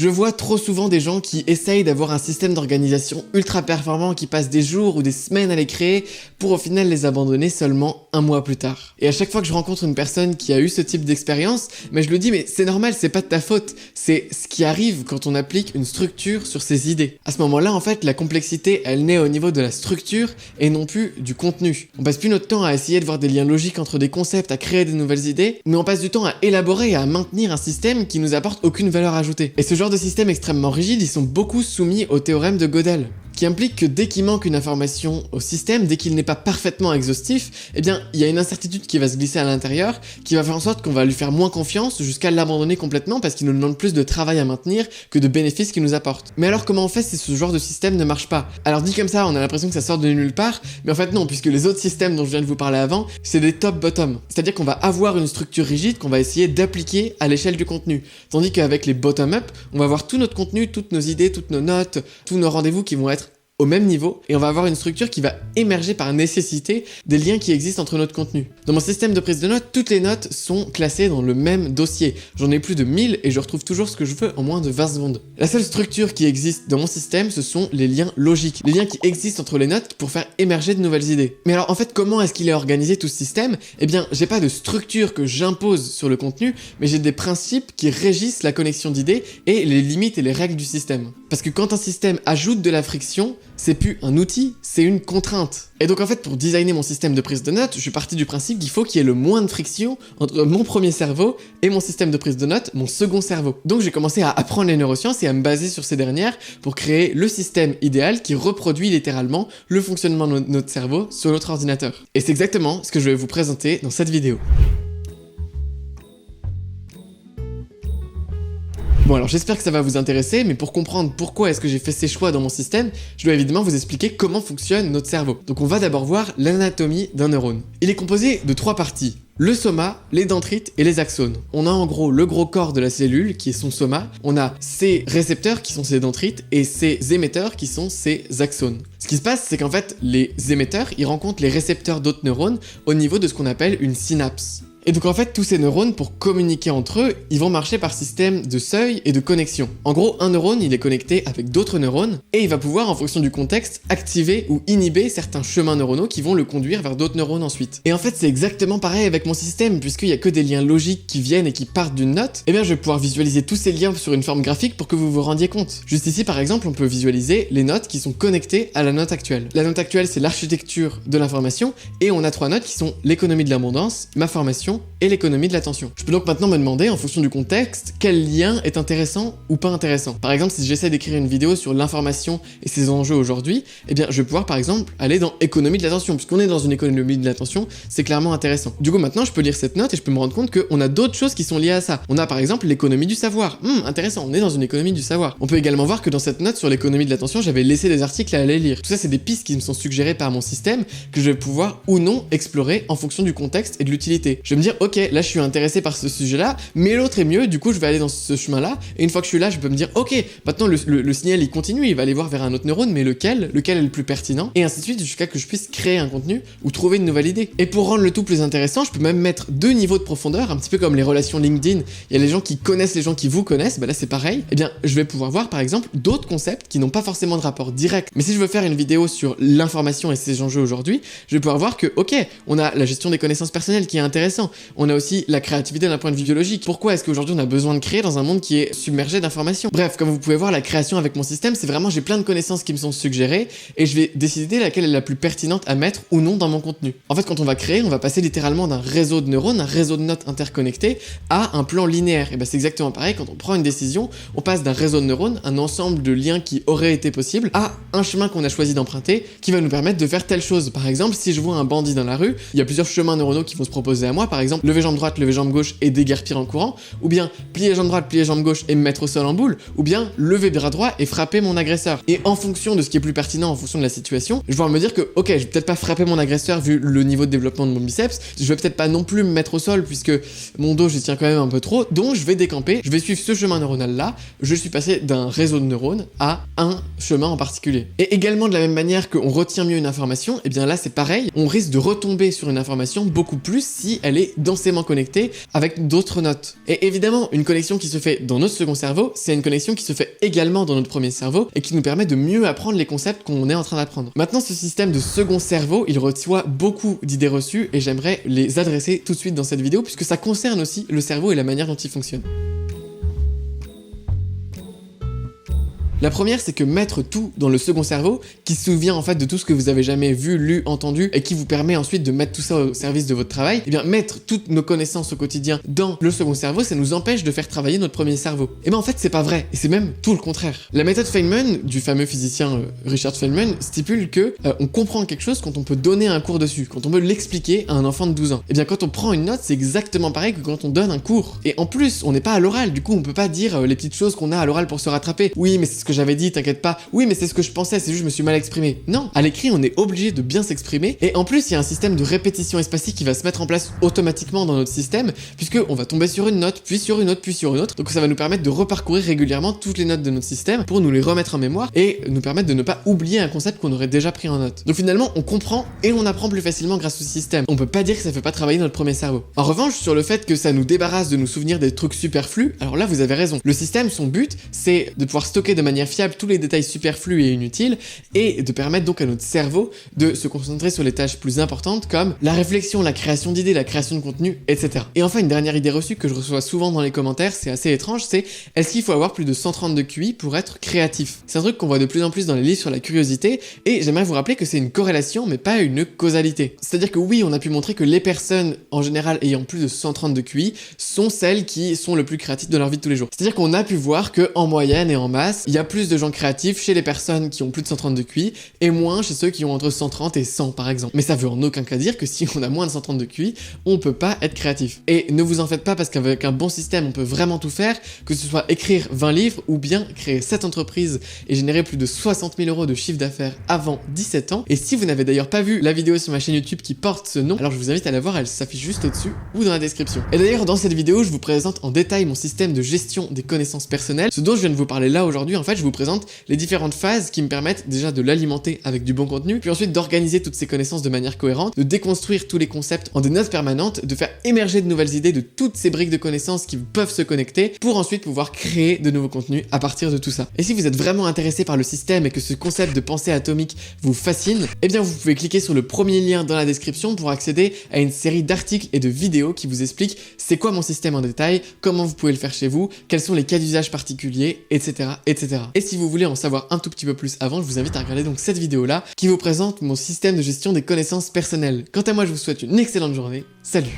Je vois trop souvent des gens qui essayent d'avoir un système d'organisation ultra performant, qui passent des jours ou des semaines à les créer pour au final les abandonner seulement un mois plus tard. Et à chaque fois que je rencontre une personne qui a eu ce type d'expérience, mais je lui dis mais c'est normal, c'est pas de ta faute, c'est ce qui arrive quand on applique une structure sur ses idées. À ce moment-là en fait la complexité elle naît au niveau de la structure et non plus du contenu. On passe plus notre temps à essayer de voir des liens logiques entre des concepts, à créer des nouvelles idées, mais on passe du temps à élaborer et à maintenir un système qui nous apporte aucune valeur ajoutée. Et ce genre de système extrêmement rigide, ils sont beaucoup soumis au théorème de Gödel, qui implique que dès qu'il manque une information au système, dès qu'il n'est pas parfaitement exhaustif, eh bien, il y a une incertitude qui va se glisser à l'intérieur, qui va faire en sorte qu'on va lui faire moins confiance jusqu'à l'abandonner complètement parce qu'il nous demande plus de travail à maintenir que de bénéfices qu'il nous apporte. Mais alors comment on fait si ce genre de système ne marche pas? Alors dit comme ça, on a l'impression que ça sort de nulle part, mais en fait non, puisque les autres systèmes dont je viens de vous parler avant, c'est des top-bottom. C'est-à-dire qu'on va avoir une structure rigide qu'on va essayer d'appliquer à l'échelle du contenu. Tandis qu'avec les bottom-up, on va avoir tout notre contenu, toutes nos idées, toutes nos notes, tous nos rendez-vous qui vont être au même niveau, et on va avoir une structure qui va émerger par nécessité des liens qui existent entre notre contenu. Dans mon système de prise de notes, toutes les notes sont classées dans le même dossier. J'en ai plus de 1000 et je retrouve toujours ce que je veux en moins de 20 secondes. La seule structure qui existe dans mon système, ce sont les liens logiques, les liens qui existent entre les notes pour faire émerger de nouvelles idées. Mais alors en fait, comment est-ce qu'il est organisé tout ce système? Eh bien, j'ai pas de structure que j'impose sur le contenu, mais j'ai des principes qui régissent la connexion d'idées et les limites et les règles du système. Parce que quand un système ajoute de la friction, c'est plus un outil, c'est une contrainte. Et donc en fait, pour designer mon système de prise de notes, je suis parti du principe qu'il faut qu'il y ait le moins de friction entre mon premier cerveau et mon système de prise de notes, mon second cerveau. Donc j'ai commencé à apprendre les neurosciences et à me baser sur ces dernières pour créer le système idéal qui reproduit littéralement le fonctionnement de notre cerveau sur notre ordinateur. Et c'est exactement ce que je vais vous présenter dans cette vidéo. Bon alors j'espère que ça va vous intéresser, mais pour comprendre pourquoi est-ce que j'ai fait ces choix dans mon système, je dois évidemment vous expliquer comment fonctionne notre cerveau. Donc on va d'abord voir l'anatomie d'un neurone. Il est composé de 3 parties. Le soma, les dendrites et les axones. On a en gros le gros corps de la cellule qui est son soma, on a ses récepteurs qui sont ses dendrites et ses émetteurs qui sont ses axones. Ce qui se passe, c'est qu'en fait, les émetteurs, ils rencontrent les récepteurs d'autres neurones au niveau de ce qu'on appelle une synapse. Et donc en fait, tous ces neurones, pour communiquer entre eux, ils vont marcher par système de seuil et de connexion. En gros, un neurone, il est connecté avec d'autres neurones, et il va pouvoir, en fonction du contexte, activer ou inhiber certains chemins neuronaux qui vont le conduire vers d'autres neurones ensuite. Et en fait, c'est exactement pareil avec mon système, puisqu'il n'y a que des liens logiques qui viennent et qui partent d'une note, et bien je vais pouvoir visualiser tous ces liens sur une forme graphique pour que vous vous rendiez compte. Juste ici, par exemple, on peut visualiser les notes qui sont connectées à la note actuelle. La note actuelle, c'est l'architecture de l'information, et on a 3 notes qui sont l'économie de l'abondance, ma formation, et l'économie de l'attention. Je peux donc maintenant me demander, en fonction du contexte, quel lien est intéressant ou pas intéressant. Par exemple, si j'essaie d'écrire une vidéo sur l'information et ses enjeux aujourd'hui, eh bien, je vais pouvoir, par exemple, aller dans économie de l'attention, puisqu'on est dans une économie de l'attention, c'est clairement intéressant. Du coup, maintenant, je peux lire cette note et je peux me rendre compte qu'on a d'autres choses qui sont liées à ça. On a, par exemple, l'économie du savoir. Intéressant, on est dans une économie du savoir. On peut également voir que dans cette note sur l'économie de l'attention, j'avais laissé des articles à aller lire. Tout ça, c'est des pistes qui me sont suggérées par mon système que je vais pouvoir ou non explorer en fonction du contexte et de l'utilité. Je vais me dire, ok, là je suis intéressé par ce sujet-là, mais l'autre est mieux, du coup je vais aller dans ce chemin-là, et une fois que je suis là, je peux me dire, ok, maintenant le signal il continue, il va aller voir vers un autre neurone, mais lequel est le plus pertinent, et ainsi de suite jusqu'à que je puisse créer un contenu ou trouver une nouvelle idée. Et pour rendre le tout plus intéressant, je peux même mettre 2 niveaux de profondeur, un petit peu comme les relations LinkedIn, il y a les gens qui connaissent les gens qui vous connaissent, bah là c'est pareil, et bien je vais pouvoir voir par exemple d'autres concepts qui n'ont pas forcément de rapport direct, mais si je veux faire une vidéo sur l'information et ses enjeux aujourd'hui, je vais pouvoir voir que, ok, on a la gestion des connaissances personnelles qui est intéressant, on a aussi la créativité d'un point de vue biologique. Pourquoi est-ce qu'aujourd'hui on a besoin de créer dans un monde qui est submergé d'informations? Bref, comme vous pouvez voir, la création avec mon système, c'est vraiment, j'ai plein de connaissances qui me sont suggérées et je vais décider laquelle est la plus pertinente à mettre ou non dans mon contenu. En fait, quand on va créer, on va passer littéralement d'un réseau de neurones, un réseau de notes interconnectées à un plan linéaire. Et ben c'est exactement pareil, quand on prend une décision, on passe d'un réseau de neurones, un ensemble de liens qui auraient été possibles, à un chemin qu'on a choisi d'emprunter qui va nous permettre de faire telle chose. Par exemple, si je vois un bandit dans la rue, il y a plusieurs chemins neuronaux qui vont se proposer à moi, par exemple, lever jambe droite, lever jambe gauche et déguerpir en courant, ou bien plier jambe droite, plier jambe gauche et me mettre au sol en boule, ou bien lever bras droit et frapper mon agresseur. Et en fonction de ce qui est plus pertinent, en fonction de la situation, je vais me dire que, ok, je vais peut-être pas frapper mon agresseur vu le niveau de développement de mon biceps, je vais peut-être pas non plus me mettre au sol puisque mon dos je tiens quand même un peu trop, donc je vais décamper, je vais suivre ce chemin neuronal là, je suis passé d'un réseau de neurones à un chemin en particulier. Et également de la même manière qu'on retient mieux une information, et bien là c'est pareil, on risque de retomber sur une information beaucoup plus si elle est densément connectée avec d'autres notes. Et évidemment, une connexion qui se fait dans notre second cerveau, c'est une connexion qui se fait également dans notre premier cerveau et qui nous permet de mieux apprendre les concepts qu'on est en train d'apprendre. Maintenant, ce système de second cerveau, il reçoit beaucoup d'idées reçues et j'aimerais les adresser tout de suite dans cette vidéo puisque ça concerne aussi le cerveau et la manière dont il fonctionne. La première, c'est que mettre tout dans le second cerveau, qui se souvient en fait de tout ce que vous avez jamais vu, lu, entendu, et qui vous permet ensuite de mettre tout ça au service de votre travail, et bien mettre toutes nos connaissances au quotidien dans le second cerveau, ça nous empêche de faire travailler notre premier cerveau. Et bien en fait, c'est pas vrai, et c'est même tout le contraire. La méthode Feynman, du fameux physicien Richard Feynman, stipule que on comprend quelque chose quand on peut donner un cours dessus, quand on peut l'expliquer à un enfant de 12 ans. Et bien quand on prend une note, c'est exactement pareil que quand on donne un cours. Et en plus, on n'est pas à l'oral, du coup on peut pas dire les petites choses qu'on a à l'oral pour se rattraper. Oui, mais c'est ce que j'avais dit, t'inquiète pas. Oui, mais c'est ce que je pensais, c'est juste je me suis mal exprimé. Non, à l'écrit, on est obligé de bien s'exprimer. Et en plus, il y a un système de répétition espacée qui va se mettre en place automatiquement dans notre système, puisque on va tomber sur une note, puis sur une autre, puis sur une autre. Donc ça va nous permettre de reparcourir régulièrement toutes les notes de notre système pour nous les remettre en mémoire et nous permettre de ne pas oublier un concept qu'on aurait déjà pris en note. Donc finalement, on comprend et on apprend plus facilement grâce au système. On peut pas dire que ça fait pas travailler notre premier cerveau. En revanche, sur le fait que ça nous débarrasse de nous souvenir des trucs superflus, alors là, vous avez raison. Le système, son but, c'est de pouvoir stocker de manière fiable tous les détails superflus et inutiles et de permettre donc à notre cerveau de se concentrer sur les tâches plus importantes comme la réflexion, la création d'idées, la création de contenu, etc. Et enfin, une dernière idée reçue que je reçois souvent dans les commentaires, c'est assez étrange, c'est est-ce qu'il faut avoir plus de 130 de QI pour être créatif? C'est un truc qu'on voit de plus en plus dans les livres sur la curiosité et j'aimerais vous rappeler que c'est une corrélation mais pas une causalité. C'est-à-dire que oui, on a pu montrer que les personnes en général ayant plus de 130 de QI sont celles qui sont le plus créatives de leur vie de tous les jours. C'est-à-dire qu'on a pu voir que en moyenne et en masse, il y a plus de gens créatifs chez les personnes qui ont plus de 130 de QI et moins chez ceux qui ont entre 130 et 100 par exemple. Mais ça veut en aucun cas dire que si on a moins de 130 de QI, on peut pas être créatif. Et ne vous en faites pas parce qu'avec un bon système, on peut vraiment tout faire, que ce soit écrire 20 livres ou bien créer 7 entreprises et générer plus de 60 000 € de chiffre d'affaires avant 17 ans. Et si vous n'avez d'ailleurs pas vu la vidéo sur ma chaîne YouTube qui porte ce nom, alors je vous invite à la voir, elle s'affiche juste au-dessus ou dans la description. Et d'ailleurs, dans cette vidéo, je vous présente en détail mon système de gestion des connaissances personnelles. Ce dont je viens de vous parler là aujourd'hui, en fait, je vous présente les différentes phases qui me permettent déjà de l'alimenter avec du bon contenu, puis ensuite d'organiser toutes ces connaissances de manière cohérente, de déconstruire tous les concepts en des notes permanentes, de faire émerger de nouvelles idées de toutes ces briques de connaissances qui peuvent se connecter pour ensuite pouvoir créer de nouveaux contenus à partir de tout ça. Et si vous êtes vraiment intéressé par le système et que ce concept de pensée atomique vous fascine, eh bien vous pouvez cliquer sur le premier lien dans la description pour accéder à une série d'articles et de vidéos qui vous expliquent c'est quoi mon système en détail, comment vous pouvez le faire chez vous, quels sont les cas d'usage particuliers, etc., etc. Et si vous voulez en savoir un tout petit peu plus avant, je vous invite à regarder donc cette vidéo là qui vous présente mon système de gestion des connaissances personnelles. Quant à moi, je vous souhaite une excellente journée. Salut!